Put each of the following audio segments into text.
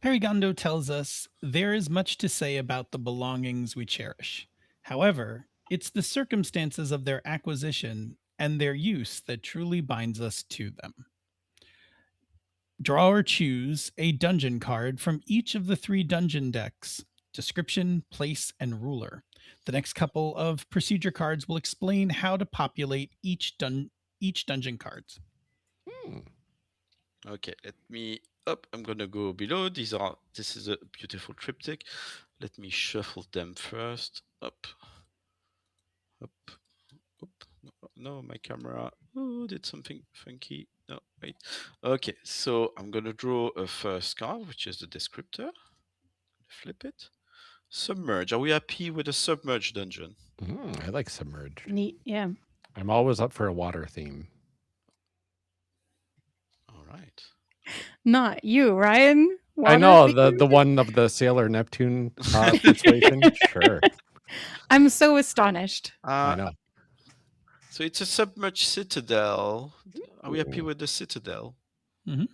Perigondo tells us there is much to say about the belongings we cherish. However, it's the circumstances of their acquisition and their use that truly binds us to them. Draw or choose a dungeon card from each of the 3 dungeon decks: description, place, and ruler. The next couple of procedure cards will explain how to populate each dungeon cards. Hmm. Okay, let me up. I'm gonna go below. This is a beautiful triptych. Let me shuffle them first. Up, up, up. No, my camera did something funky. No, wait. Okay, so I'm gonna draw a first card, which is the descriptor. Flip it. Submerge. Are we happy with a submerged dungeon? I like submerged. Neat. Yeah. I'm always up for a water theme. All right. Not you, Ryan. I Water know theme? the one of the Sailor Neptune persuasion. Sure, I'm so astonished. I Uh, know. so it's a submerged citadel. Are we happy Ooh. with the citadel? Mhm.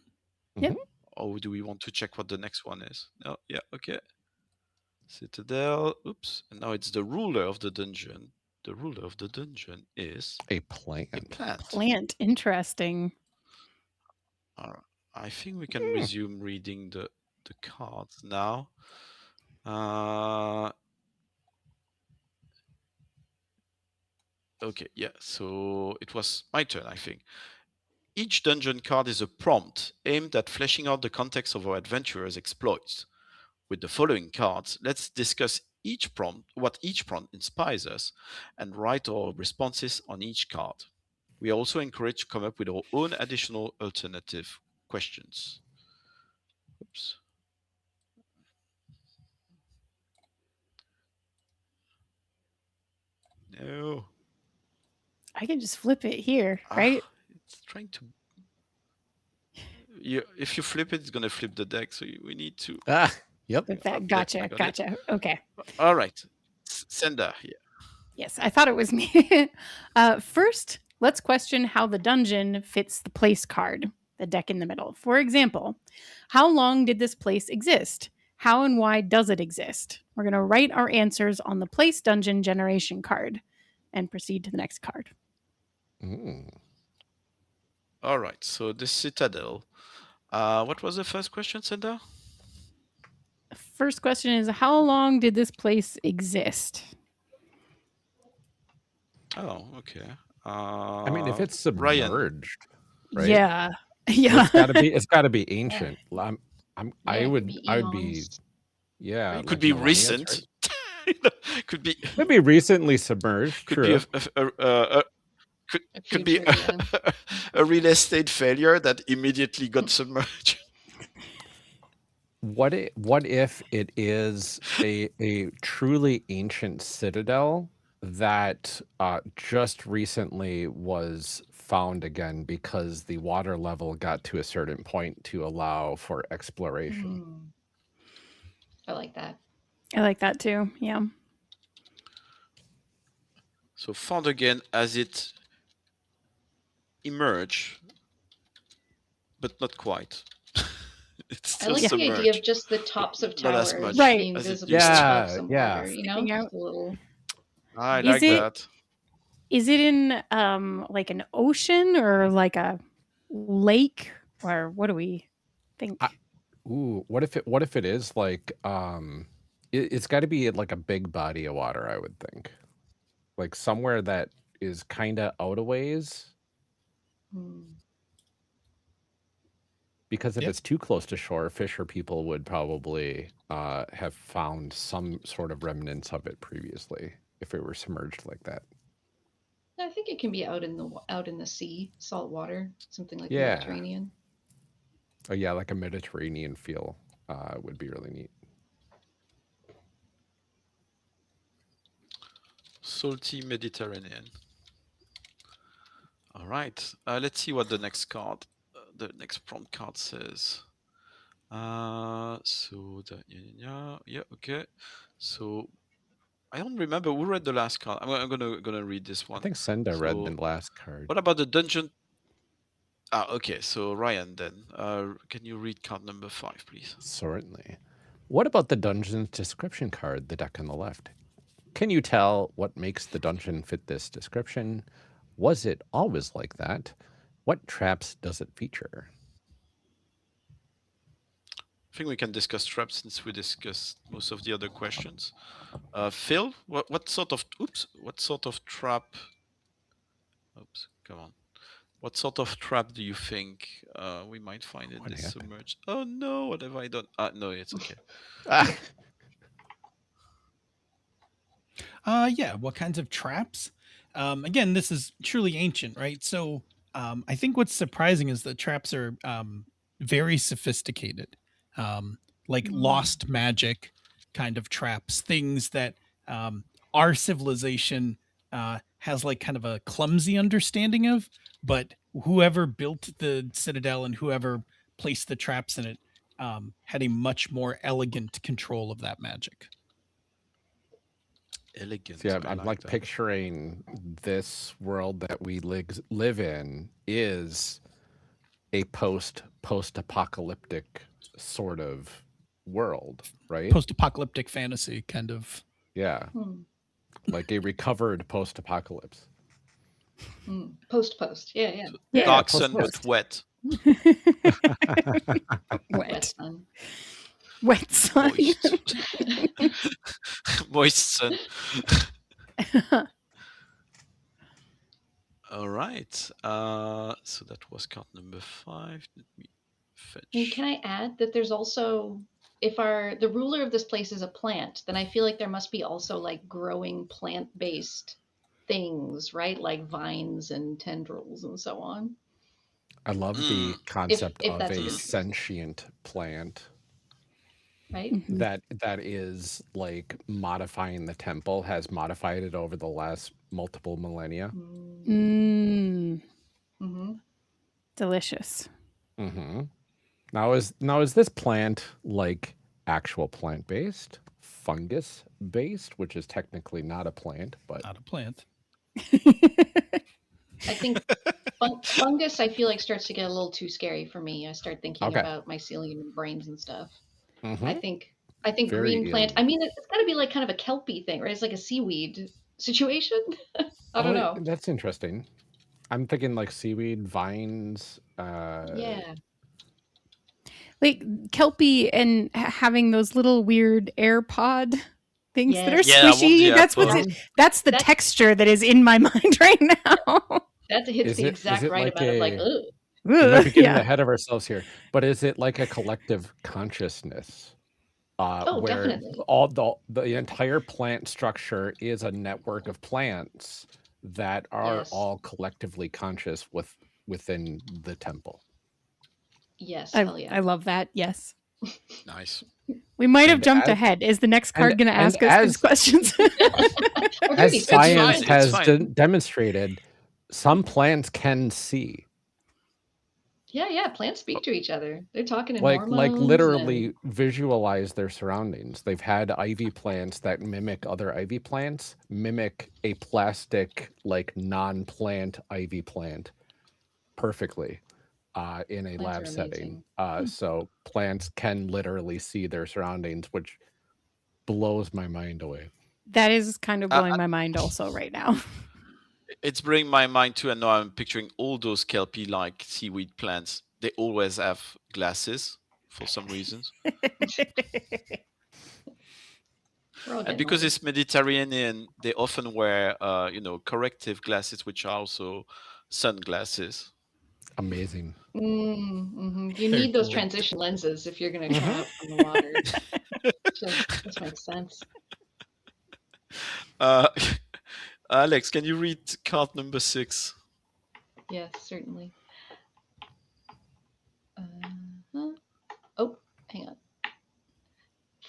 Yep. Mhm. Or do we want to check what the next one is? No, yeah, okay. Citadel. Oops. And now it's the ruler of the dungeon. The ruler of the dungeon is A a plant. plant. Plant. Interesting. All right. I think we can resume reading the cards now. Okay, yeah. So it was my turn, I think. Each dungeon card is a prompt aimed at fleshing out the context of our adventurer's exploits. With the following cards, let's discuss what each prompt inspires us, and write our responses on each card. We are also encouraged to come up with our own additional alternative questions. Oops. No. I can just flip it here, right? It's trying to. If you flip it, it's going to flip the deck, so we need to. Yep. Flip that. I Gotcha. got it. Gotcha. Okay. All right. Senda. Yeah. Yes, I thought it was me. First, let's question how the dungeon fits the place card, the deck in the middle. For example, how long did this place exist? How and why does it exist? We're going to write our answers on the place dungeon generation card and proceed to the next card. All right. So the citadel. What was the first question, Senda? First question is, how long did this place exist? Oh, okay. I mean, if it's Ryan. submerged, right? Yeah. Yeah. It's gotta be ancient. I it would be be, eons. yeah. It could like be millennia, recent. right? Could be. Could be recently submerged. Could True. be could be future, yeah. a real estate failure that immediately got submerged. What if it is a truly ancient citadel that just recently was found again because the water level got to a certain point to allow for exploration? I like that. I like that too. Yeah. So found again as it emerged, but not quite. It's I still like the submerged. idea of just the tops of Not as towers much Right. being as it visible used to. above some Yeah. water, Sticking out. Just a little. I Is like it- that. Is it in like an ocean or like a lake, or what do we think? Ooh, what if it is like it's got to be like a big body of water, I would think. Like somewhere that is kind of out of ways, because if Yep. it's too close to shore, fisher people would probably have found some sort of remnants of it previously if it were submerged like that. I think it can be out in the sea, salt water, something like the Yeah. Mediterranean. Oh yeah, like a Mediterranean feel would be really neat. Salty Mediterranean. All right. Let's see what the next card, the next prompt card says. Okay. So I don't remember who read the last card. I'm gonna read this one. I think Senda read the last card. What about the dungeon? Okay, so Ryan then. Can you read card number 5, please? Certainly. What about the dungeon's description card, the deck on the left? Can you tell what makes the dungeon fit this description? Was it always like that? What traps does it feature? I think we can discuss traps since we discussed most of the other questions. Phil, what sort of trap? Oops, come on. What sort of trap do you think we might find in What this happened? submerged? Oh no, what have I done? No, it's okay. Yeah, what kinds of traps? Again, this is truly ancient, right? So I think what's surprising is that traps are very sophisticated, like Mm. lost magic kind of traps, things that our civilization has like kind of a clumsy understanding of, but whoever built the citadel and whoever placed the traps in it had a much more elegant control of that magic. Elegant. See, I I'm like like that. picturing this world that we live in is a post-apocalyptic sort of world, right? Post-apocalyptic fantasy kind of. Yeah, Hmm. like a recovered post-apocalypse. Post. Yeah, yeah. So Yeah. dark post sun, but post. wet. Wet Wet. sun. Wet sun. Moist. Moist sun. All right. So that was card number 5. Let me fetch. And can I add that there's also, if the ruler of this place is a plant, then I feel like there must be also like growing plant-based things, right? Like vines and tendrils and so on. I love the concept If of that's a what you're sentient plant right? Mhm. that is like modifying the temple, has modified it over the last multiple millennia. Mm, Mm-hmm. delicious. Mm-hmm. Now is this plant like actual plant based, fungus based, which is technically not a plant, but Not a plant. I think fungus, I feel like starts to get a little too scary for me. I start thinking okay. about mycelium and brains and stuff. Mm-hmm. I think Very green plant. I mean, it's got to be like kind of a kelpie thing, right? It's like a seaweed situation. I don't know. That's interesting. I'm thinking like seaweed, vines. Yeah. Like Kelpie and having those little weird AirPod things that are Yes. Yeah, I want the squishy. That's what's AirPod. that's the That- texture that is in my mind right now. That hits Is the it exact right like amount of like, a? ugh. We might be getting Yeah. ahead of ourselves here, but is it like a collective consciousness? Oh, Where definitely. all the entire plant structure is a network of plants that are Yes. all collectively conscious within the temple. Yes. I Hell yeah. love that. Yes. Nice. We might have And jumped as- ahead. Is the next card and- going to and ask us these as- questions? We're gonna As be science fine, has it's fine. demonstrated, some plants can see. Yeah. Plants speak to each other. They're talking in Like hormones. literally visualize their surroundings. They've had ivy plants that mimic other ivy plants, mimic a plastic like non-plant ivy plant perfectly in a Plants lab are setting. amazing. So plants can literally see their surroundings, which blows my mind away. That is kind of blowing my mind also right now. It's bringing my mind to, and now I'm picturing all those kelpie like seaweed plants. They always have glasses for some reasons. We're all And getting because older. it's Mediterranean, they often wear, corrective glasses, which are also sunglasses. Amazing. Mm-hmm. You Very need those cool. transition lenses if you're going to come out from the water. Just makes sense. Alex, can you read card number 6? Yes, certainly. Oh, hang on.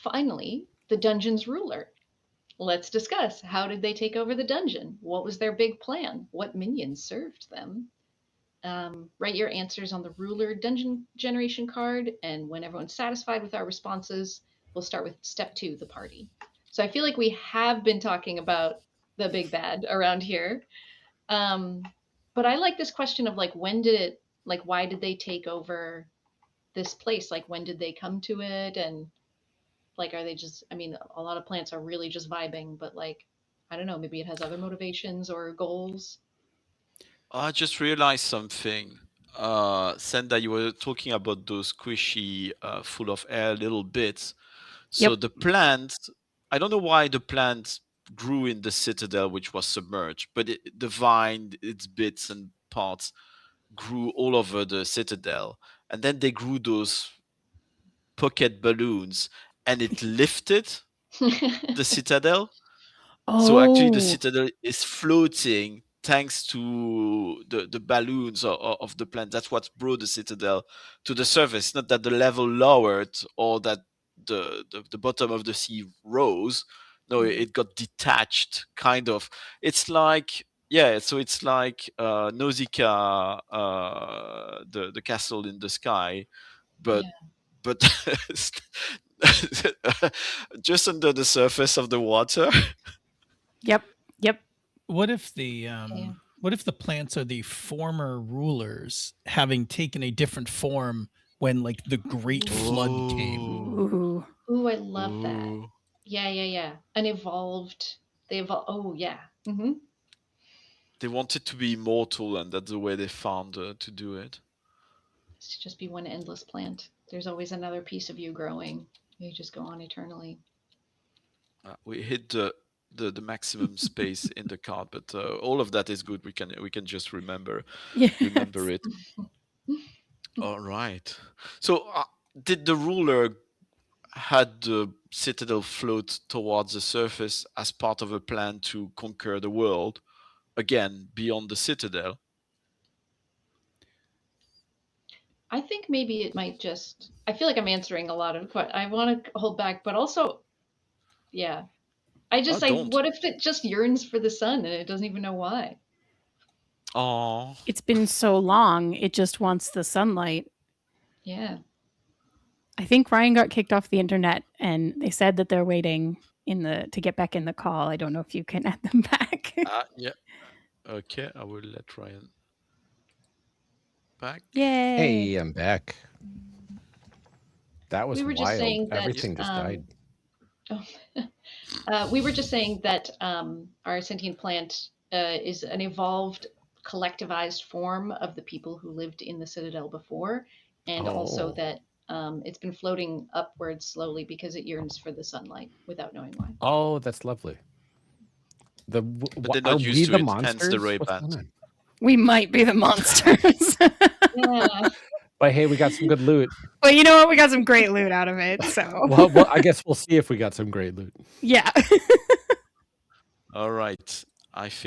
Finally, the dungeon's ruler. Let's discuss. How did they take over the dungeon? What was their big plan? What minions served them? Write your answers on the ruler dungeon generation card, and when everyone's satisfied with our responses, we'll start with step 2, the party. So I feel like we have been talking about the big bad around here. But I like this question of like, when did it Like, why did they take over this place? Like, when did they come to it? And like, are they just, I mean, a lot of plants are really just vibing, but like, I don't know, maybe it has other motivations or goals. I just realized something. Senda, you were talking about those squishy, full of air little bits. So Yep. the plants, I don't know why the plant grew in the citadel, which was submerged, but the vine, its bits and parts grew all over the citadel. And then they grew those pocket balloons and it lifted the citadel. So actually, the Oh, citadel is floating thanks to the balloons of the plant. That's what brought the citadel to the surface. Not that the level lowered or that the bottom of the sea rose. No, it got detached, kind of. It's like, yeah. So it's like Nausicaa, the castle in the sky, but Yeah. but just under the surface of the water. yep. What if the Yeah. what if the plants are the former rulers having taken a different form when like the great flood came? Ooh. Ooh, I love that. Ooh. Yeah. An evolved, they evolve. Oh, yeah. Mm-hmm. They wanted to be immortal, and that's the way they found to do it. It's to just be one endless plant. There's always another piece of you growing. You just go on eternally. We hit the maximum space in the card, but all of that is good. We can just remember Yes. it. All right. So did the ruler had the citadel float towards the surface as part of a plan to conquer the world again beyond the citadel? I think maybe it might just, I feel like I'm answering a lot of questions. I want to hold back, but also, yeah. Don't. What if it just yearns for the sun and it doesn't even know why? Oh, It's been so long, it just wants the sunlight. Yeah. I think Ryan got kicked off the internet and they said that they're waiting to get back in the call. I don't know if you can add them back. yeah. Okay, I will let Ryan back. Yay. Hey, I'm back. That was We were just wild. saying that, Everything just died. We were just saying that our sentient plant is an evolved, collectivized form of the people who lived in the citadel before, and also Oh. that it's been floating upwards slowly because it yearns for the sunlight without knowing why. Oh, that's lovely. But they're Are not we used to the it, hence the monsters? Ray What's Band. going on? We might be the monsters. Yeah. But hey, we got some good loot. Well, you know what? We got some great loot out of it. So, Well, I guess we'll see if we got some great loot. yeah. All right. I think